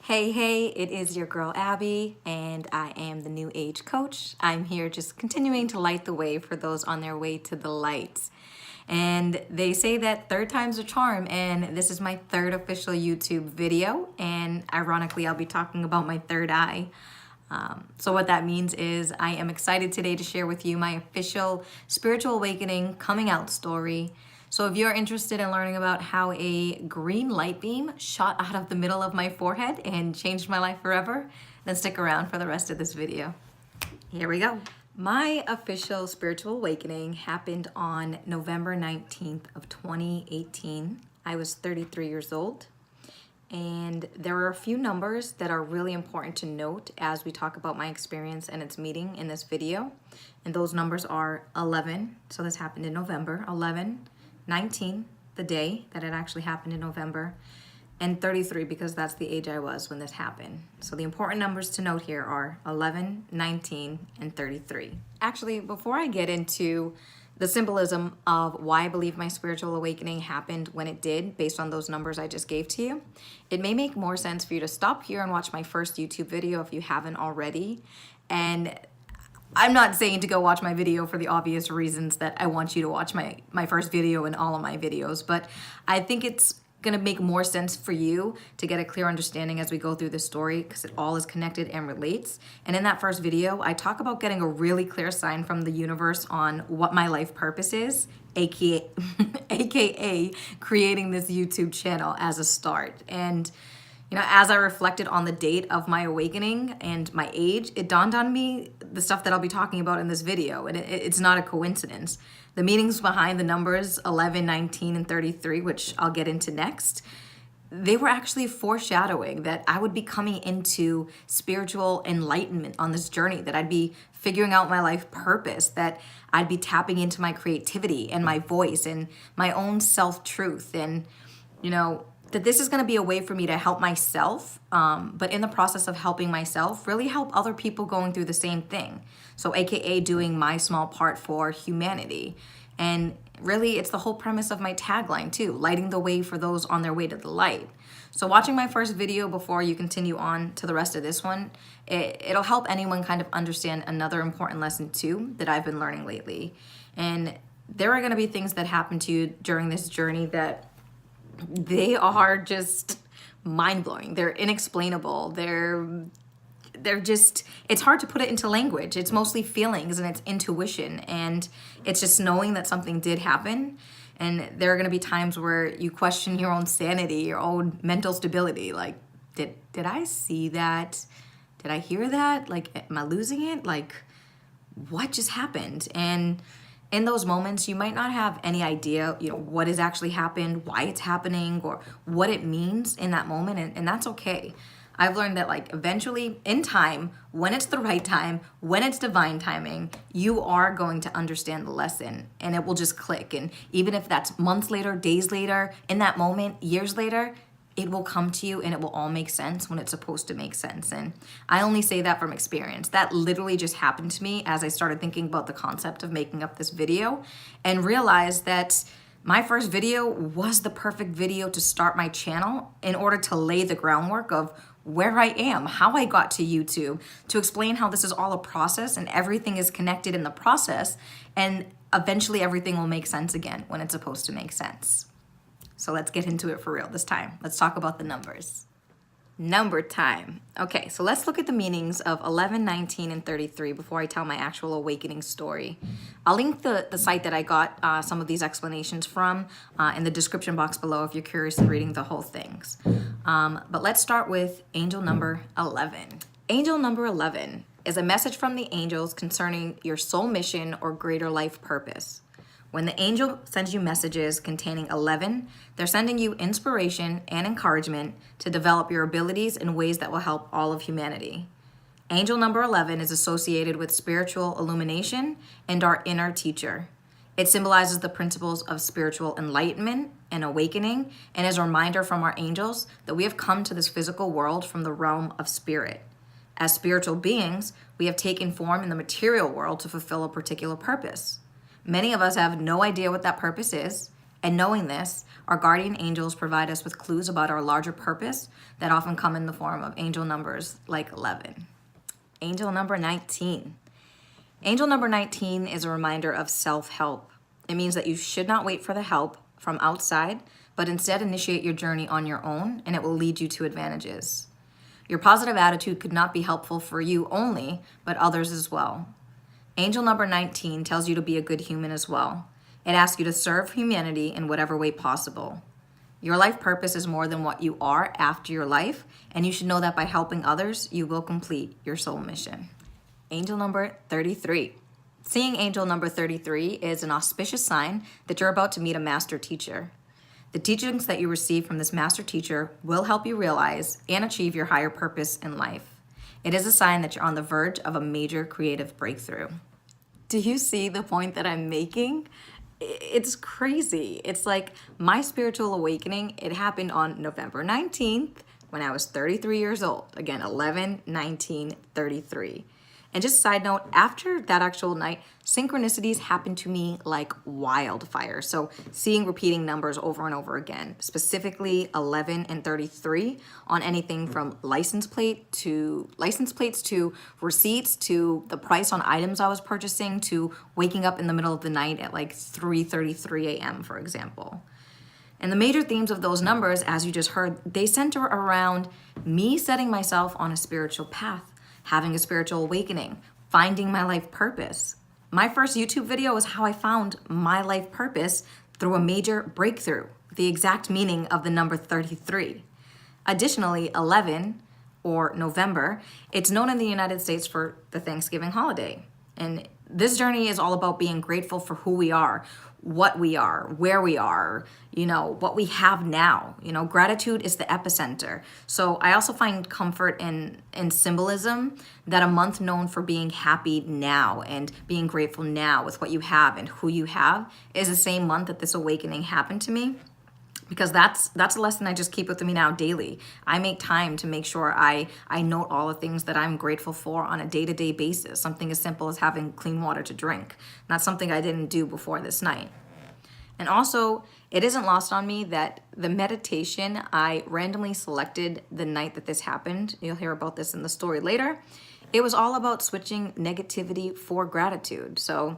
Hey, it is your girl Abby, and I am the New Age Coach. I'm here just continuing to light the way for those on their way to the light. And they say that third time's a charm, and this is my third official YouTube video, and ironically, I'll be talking about my third eye. So what that means is I am excited today to share with you my official spiritual awakening coming out story. So if you're interested in learning about how a green light beam shot out of the middle of my forehead and changed my life forever, then stick around for the rest of this video. Here we go. My official spiritual awakening happened on November 19th of 2018. I was 33 years old. And there are a few numbers that are really important to note as we talk about my experience and its meeting in this video. And those numbers are 11, so this happened in November, 11, 19, the day that it actually happened in November, and 33 because that's the age I was when this happened. So the important numbers to note here are 11, 19, and 33. Actually, before I get into the symbolism of why I believe my spiritual awakening happened when it did, based on those numbers I just gave to you, it may make more sense for you to stop here and watch my first YouTube video if you haven't already. And I'm not saying to go watch my video for the obvious reasons that I want you to watch my first video and all of my videos, but I think it's going to make more sense for you to get a clear understanding as we go through the story because it all is connected and relates. And in that first video, I talk about getting a really clear sign from the universe on what my life purpose is, aka creating this YouTube channel as a start. And you know, as I reflected on the date of my awakening and my age, it dawned on me the stuff that I'll be talking about in this video, and it's not a coincidence. The meanings behind the numbers 11, 19, and 33, which I'll get into next, they were actually foreshadowing that I would be coming into spiritual enlightenment on this journey, that I'd be figuring out my life purpose, that I'd be tapping into my creativity and my voice and my own self-truth, and, you know, that this is going to be a way for me to help myself, but in the process of helping myself, really help other people going through the same thing. So AKA doing my small part for humanity. And really, it's the whole premise of my tagline too, lighting the way for those on their way to the light. So watching my first video before you continue on to the rest of this one, it'll help anyone kind of understand another important lesson too that I've been learning lately. And there are going to be things that happen to you during this journey that they are just mind-blowing. They're inexplainable. They're just, it's hard to put it into language. It's mostly feelings and it's intuition, and it's just knowing that something did happen. And there are going to be times where you question your own sanity, your own mental stability. Like, did I see that? Did I hear that? Like, am I losing it? Like, what just happened? And in those moments, you might not have any idea, you know, what has actually happened, why it's happening, or what it means in that moment, and that's okay. I've learned that, like, eventually, in time, when it's the right time, when it's divine timing, you are going to understand the lesson, and it will just click. And even if that's months later, days later, in that moment, years later, it will come to you and it will all make sense when it's supposed to make sense. And I only say that from experience. That literally just happened to me as I started thinking about the concept of making up this video and realized that my first video was the perfect video to start my channel in order to lay the groundwork of where I am, how I got to YouTube, to explain how this is all a process and everything is connected in the process, and eventually everything will make sense again when it's supposed to make sense. So let's get into it for real this time. Let's talk about the numbers. Number time. Okay, so let's look at the meanings of 11, 19, and 33 before I tell my actual awakening story. I'll link the site that I got some of these explanations from in the description box below if you're curious in reading the whole things. But let's start with angel number 11. Angel number 11 is a message from the angels concerning your soul mission or greater life purpose. When the angel sends you messages containing 11, they're sending you inspiration and encouragement to develop your abilities in ways that will help all of humanity. Angel number 11 is associated with spiritual illumination and our inner teacher. It symbolizes the principles of spiritual enlightenment and awakening, and is a reminder from our angels that we have come to this physical world from the realm of spirit. As spiritual beings, we have taken form in the material world to fulfill a particular purpose. Many of us have no idea what that purpose is, And knowing this, our guardian angels provide us with clues about our larger purpose that often come in the form of angel numbers like 11. Angel number 19. Angel number 19 is a reminder of self-help. It means that you should not wait for the help from outside, but instead initiate your journey on your own, and it will lead you to advantages. Your positive attitude could not be helpful for you only, but others as well. Angel number 19 tells you to be a good human as well. It asks you to serve humanity in whatever way possible. Your life purpose is more than what you are after your life, and you should know that by helping others, you will complete your soul mission. Angel number 33. Seeing angel number 33 is an auspicious sign that you're about to meet a master teacher. The teachings that you receive from this master teacher will help you realize and achieve your higher purpose in life. It is a sign that you're on the verge of a major creative breakthrough. Do you see the point that I'm making? It's crazy. It's like my spiritual awakening, it happened on November 19th when I was 33 years old. Again, 11/19/33. And just a side note, after that actual night, synchronicities happened to me like wildfire. So seeing repeating numbers over and over again, specifically 11 and 33 on anything from license plates to receipts to the price on items I was purchasing to waking up in the middle of the night at like 3:33 a.m., for example. And the major themes of those numbers, as you just heard, they center around me setting myself on a spiritual path, having a spiritual awakening, finding my life purpose. My first YouTube video was how I found my life purpose through a major breakthrough, the exact meaning of the number 33. Additionally, 11, or November, it's known in the United States for the Thanksgiving holiday. And this journey is all about being grateful for who we are, what we are, where we are, what we have now. Gratitude is the epicenter. So I also find comfort in symbolism that a month known for being happy now and being grateful now with what you have and who you have is the same month that this awakening happened to me. Because that's a lesson I just keep with me now daily. I make time to make sure I note all the things that I'm grateful for on a day-to-day basis. Something as simple as having clean water to drink. That's something I didn't do before this night. And also, it isn't lost on me that the meditation I randomly selected the night that this happened, you'll hear about this in the story later, it was all about switching negativity for gratitude. So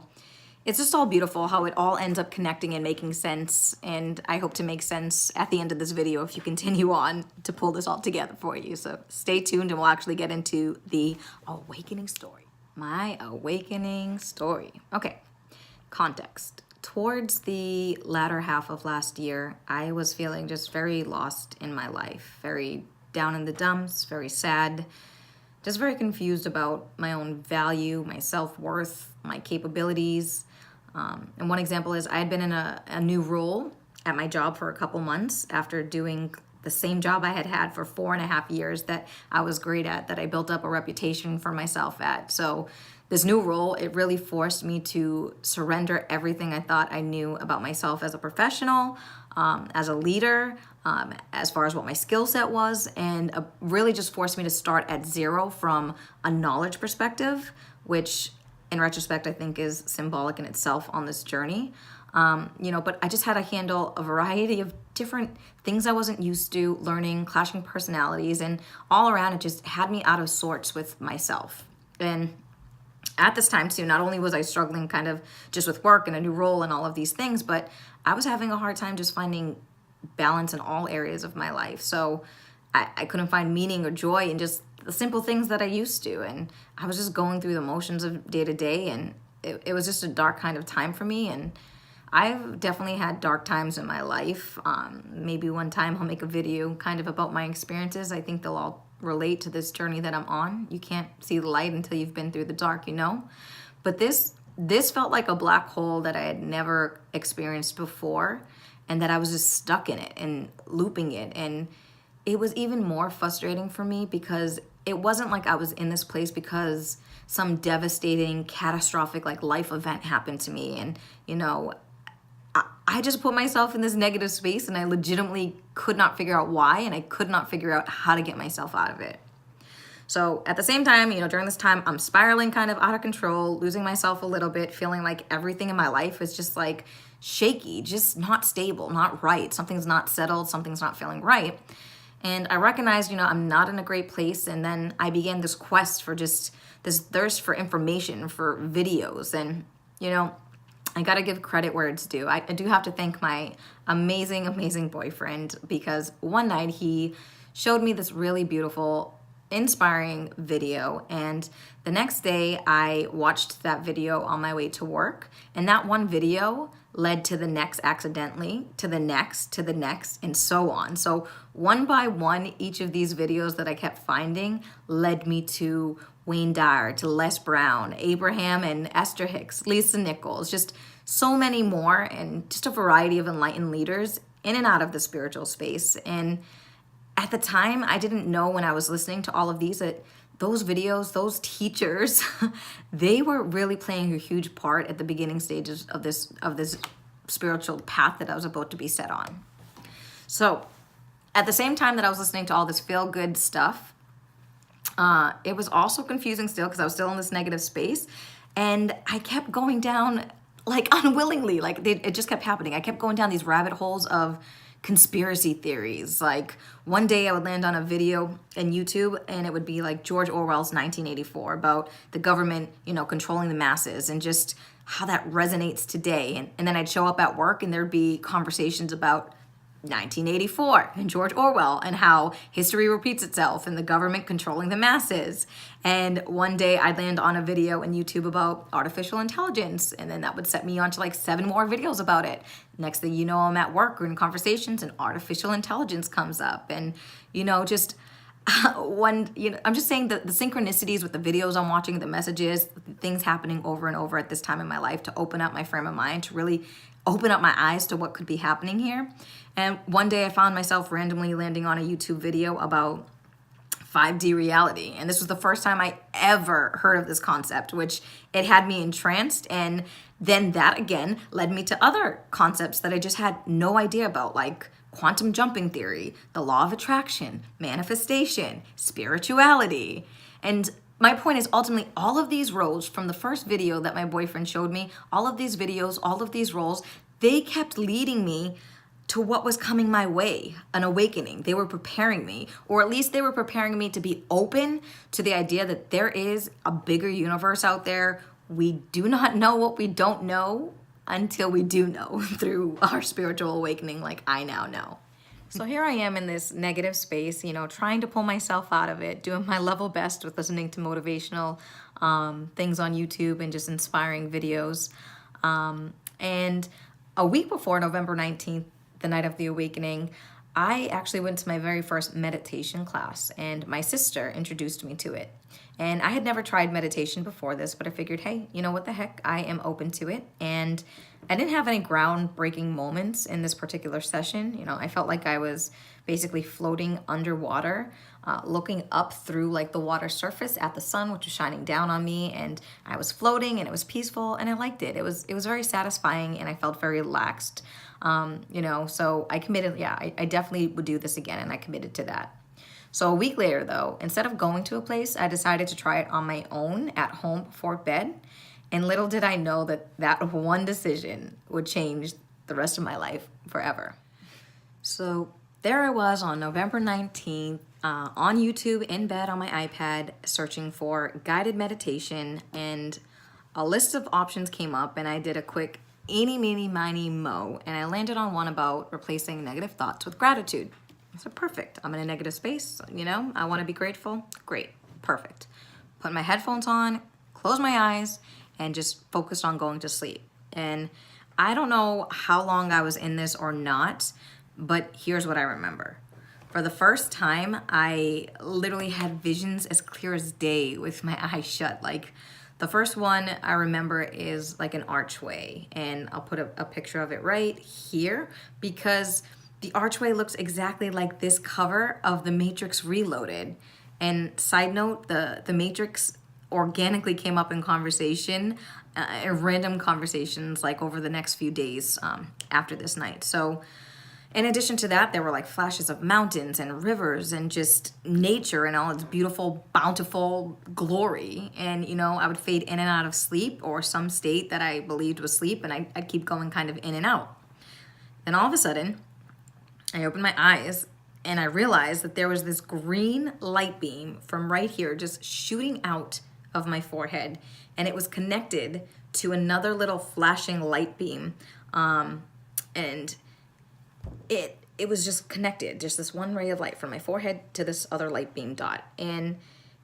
it's just all beautiful how it all ends up connecting and making sense, and I hope to make sense at the end of this video if you continue on to pull this all together for you. So stay tuned and we'll actually get into the awakening story. My awakening story. Okay, context. Towards the latter half of last year, I was feeling just very lost in my life, very down in the dumps, very sad, just very confused about my own value, my self-worth, my capabilities. And one example is I had been in a new role at my job for a couple months after doing the same job I had had for 4.5 years that I was great at, that I built up a reputation for myself at. So this new role, it really forced me to surrender everything I thought I knew about myself as a professional, as a leader, as far as what my skill set was, and really just forced me to start at zero from a knowledge perspective, which in retrospect, I think is symbolic in itself on this journey. But I just had to handle a variety of different things I wasn't used to, learning, clashing personalities, and all around it just had me out of sorts with myself. And at this time too, not only was I struggling kind of just with work and a new role and all of these things, but I was having a hard time just finding balance in all areas of my life. So I couldn't find meaning or joy in just the simple things that I used to. And I was just going through the motions of day to day, and it was just a dark kind of time for me. And I've definitely had dark times in my life. Maybe one time I'll make a video kind of about my experiences. I think they'll all relate to this journey that I'm on. You can't see the light until you've been through the dark, But this felt like a black hole that I had never experienced before, and that I was just stuck in it and looping it. And it was even more frustrating for me because it wasn't like I was in this place because some devastating, catastrophic life event happened to me. And, I just put myself in this negative space, and I legitimately could not figure out why, and I could not figure out how to get myself out of it. So at the same time, during this time, I'm spiraling kind of out of control, losing myself a little bit, feeling like everything in my life is just shaky, just not stable, not right. Something's not settled, something's not feeling right. And I recognized, I'm not in a great place. And then I began this quest for just this thirst for information, for videos. And, I got to give credit where it's due. I do have to thank my amazing, amazing boyfriend, because one night he showed me this really beautiful, inspiring video. And the next day I watched that video on my way to work. And that one video led to the next accidentally, to the next, and so on. So one by one, each of these videos that I kept finding led me to Wayne Dyer, to Les Brown, Abraham and Esther Hicks, Lisa Nichols, just so many more, and just a variety of enlightened leaders in and out of the spiritual space. And at the time, I didn't know, when I was listening to all of these, that those videos, those teachers, they were really playing a huge part at the beginning stages of this spiritual path that I was about to be set on. So at the same time that I was listening to all this feel-good stuff, it was also confusing still, because I was still in this negative space, and I kept going down, like, unwillingly, like it just kept happening. I kept going down these rabbit holes of conspiracy theories. Like, one day I would land on a video in YouTube, and it would be like George Orwell's 1984, about the government, controlling the masses, and just how that resonates today. And then I'd show up at work, and there'd be conversations about 1984 and George Orwell, and how history repeats itself and the government controlling the masses. And one day I'd land on a video in YouTube about artificial intelligence, and then that would set me on to like 7 more videos about it. Next thing you know, I'm at work or in conversations, and artificial intelligence comes up. And just I'm just saying that the synchronicities with the videos I'm watching, the messages, things happening over and over at this time in my life, to open up my frame of mind, to really open up my eyes to what could be happening here. And one day I found myself randomly landing on a YouTube video about 5D reality. And this was the first time I ever heard of this concept, which it had me entranced. And then that again led me to other concepts that I just had no idea about, like quantum jumping theory, the law of attraction, manifestation, spirituality. And my point is, ultimately, all of these roles from the first video that my boyfriend showed me, all of these videos, all of these roles, they kept leading me to what was coming my way, an awakening. They were preparing me, or at least they were preparing me to be open to the idea that there is a bigger universe out there. We do not know what we don't know until we do know through our spiritual awakening, like I now know. So here I am in this negative space, trying to pull myself out of it, doing my level best with listening to motivational things on YouTube and just inspiring videos. And a week before November 19th, the night of the awakening, I actually went to my very first meditation class, and my sister introduced me to it. And I had never tried meditation before this, but I figured, hey, what the heck, I am open to it. And I didn't have any groundbreaking moments in this particular session. I felt like I was basically floating underwater, looking up through like the water surface at the sun, which was shining down on me, and I was floating, and it was peaceful, and I liked it. It was very satisfying, and I felt very relaxed. So I committed, I definitely would do this again, and I committed to that. So a week later, though, instead of going to a place, I decided to try it on my own at home before bed. And little did I know that that one decision would change the rest of my life forever. So there I was on November 19th, on YouTube, in bed on my iPad, searching for guided meditation, and a list of options came up, and I did a quick eeny, meeny, miny, mo, and I landed on one about replacing negative thoughts with gratitude. I said, perfect. I'm in a negative space, I want to be grateful. Great, perfect. Put my headphones on, close my eyes, and just focused on going to sleep. And I don't know how long I was in this or not, but here's what I remember. For the first time, I literally had visions as clear as day with my eyes shut. Like, the first one I remember is like an archway, and I'll put a picture of it right here, because the archway looks exactly like this cover of The Matrix Reloaded. And side note, the Matrix organically came up in conversation, random conversations, like over the next few days after this night. So In addition to that, there were like flashes of mountains and rivers and just nature and all its beautiful, bountiful glory. And, you know, I would fade in and out of sleep or some state that I believed was sleep, and I'd keep going kind of in and out. Then all of a sudden, I opened my eyes and I realized that there was this green light beam from right here just shooting out of my forehead. And it was connected to another little flashing light beam. And it was just connected, just this one ray of light from my forehead to this other light beam dot. And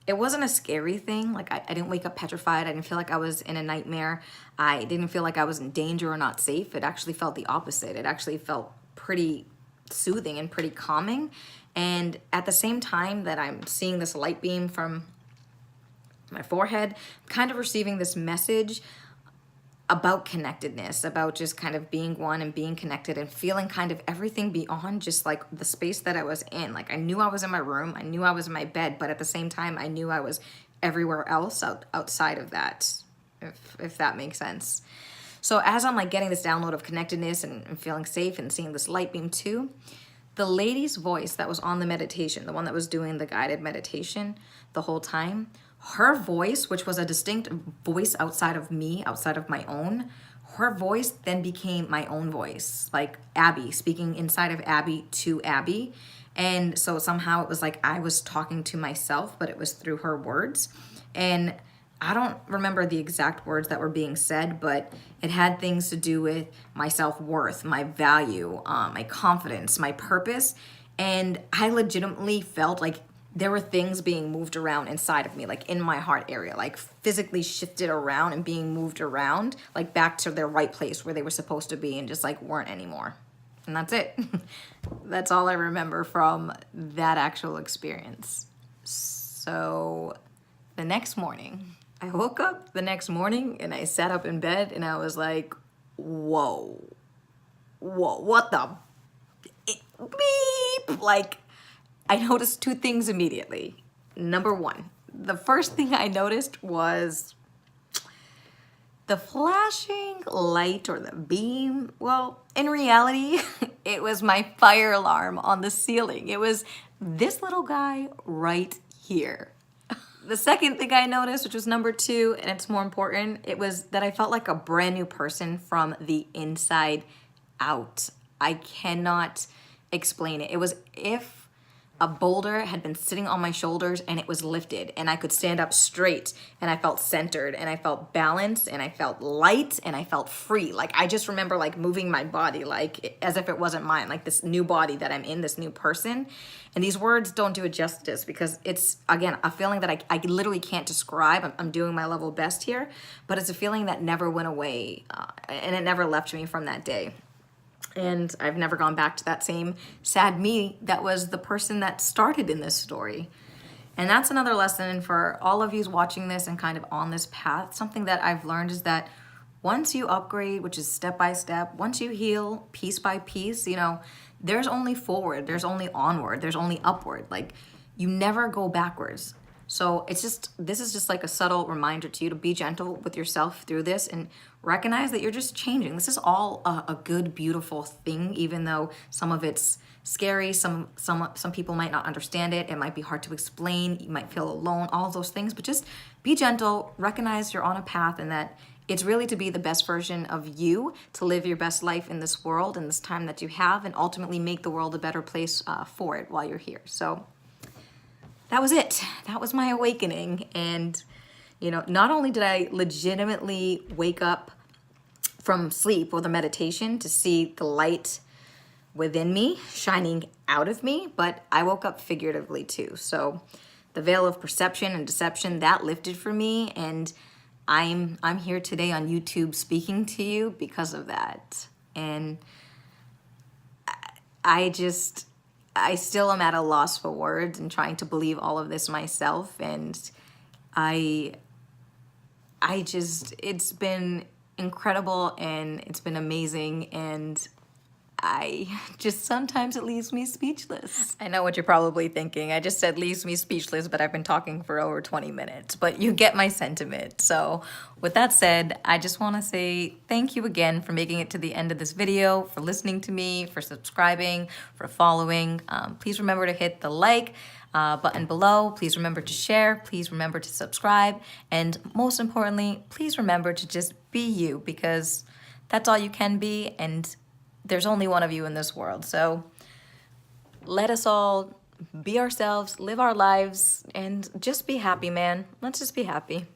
it wasn't a scary thing. Like I didn't wake up petrified. I didn't feel like I was in a nightmare. I didn't feel like I was in danger or not safe. It actually felt the opposite. It actually felt pretty soothing and pretty calming. And at the same time that I'm seeing this light beam from my forehead, I'm kind of receiving this message about connectedness, about just kind of being one and being connected and feeling kind of everything beyond just like the space that I was in. Like I knew I was in my room, I knew I was in my bed, but at the same time, I knew I was everywhere else outside of that, if that makes sense. So as I'm like getting this download of connectedness and feeling safe and seeing this light beam too, the lady's voice that was on the meditation, the one that was doing the guided meditation the whole time, her voice, which was a distinct voice outside of me, outside of my own, her voice then became my own voice, like Abby, speaking inside of Abby to Abby. And so somehow it was like I was talking to myself, but it was through her words. And I don't remember the exact words that were being said, but it had things to do with my self-worth, my value, my confidence, my purpose. And I legitimately felt like there were things being moved around inside of me, like in my heart area, like physically shifted around and being moved around, like back to their right place where they were supposed to be and just like weren't anymore. And that's it. That's all I remember from that actual experience. So the next morning, I woke up the next morning and I sat up in bed and I was like, whoa, what the beep? Like, I noticed two things immediately. Number one, the first thing I noticed was the flashing light or the beam. Well, in reality, it was my fire alarm on the ceiling. It was this little guy right here. The second thing I noticed, which was number two, and it's more important, it was that I felt like a brand new person from the inside out. I cannot explain it. It was if a boulder had been sitting on my shoulders and it was lifted and I could stand up straight and I felt centered and I felt balanced and I felt light and I felt free. Like I just remember like moving my body like as if it wasn't mine, like this new body that I'm in, this new person. And these words don't do it justice because it's, again, a feeling that I literally can't describe. I'm doing my level best here, but it's a feeling that never went away and it never left me from that day. And I've never gone back to that same sad me that was the person that started in this story. And that's another lesson for all of you watching this and kind of on this path. Something that I've learned is that once you upgrade, which is step by step, once you heal piece by piece, you know, there's only forward, there's only onward, there's only upward. Like you never go backwards. So it's just, this is just like a subtle reminder to you to be gentle with yourself through this and recognize that you're just changing. This is all a good, beautiful thing, even though some of it's scary. Some people might not understand it. It might be hard to explain. You might feel alone, all of those things, but just be gentle, recognize you're on a path and that it's really to be the best version of you, to live your best life in this world and this time that you have, and ultimately make the world a better place for it while you're here. So that was it. That was my awakening. And, you know, not only did I legitimately wake up from sleep or the meditation to see the light within me shining out of me, but I woke up figuratively too. So the veil of perception and deception, that lifted for me. And I'm here today on YouTube speaking to you because of that. And I still am at a loss for words and trying to believe all of this myself. And it's been incredible and it's been amazing. And sometimes it leaves me speechless. I know what you're probably thinking. I just said leaves me speechless, but I've been talking for over 20 minutes. But you get my sentiment. So with that said, I just want to say thank you again for making it to the end of this video, for listening to me, for subscribing, for following. Please remember to hit the like button below. Please remember to share. Please remember to subscribe. And most importantly, please remember to just be you, because that's all you can be, and there's only one of you in this world. So let us all be ourselves, live our lives, and just be happy, man. Let's just be happy.